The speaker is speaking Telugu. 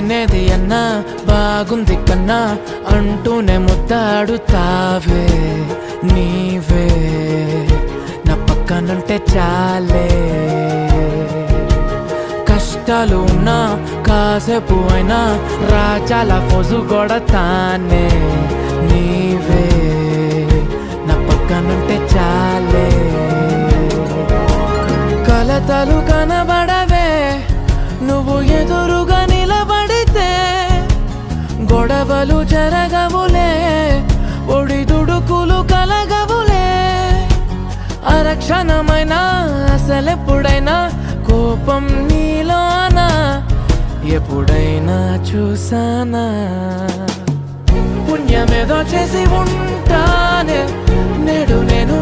లేనేది అన్నా బాగుంది కన్నా అంటూనే ముద్దాడుతావే నీవే నా పక్కనుంటే చాలే కష్టాలు ఉన్నా కాసేపు అయినా రాజాల ఫోజు కొడతానే నీవే నా పక్కనుంటే చాలే కలతలు కనబడవే నువ్వు ఎదురుగా నిలబడితే గొడవలు జరగవులే ఒడిదుడుకులు కలగవులే అరక్షణమైనా అసలెప్పుడైనా కోపం నీలోనా ఎప్పుడైనా చూసానా పుణ్యమేదో చేసి ఉంటానే నేడు నేను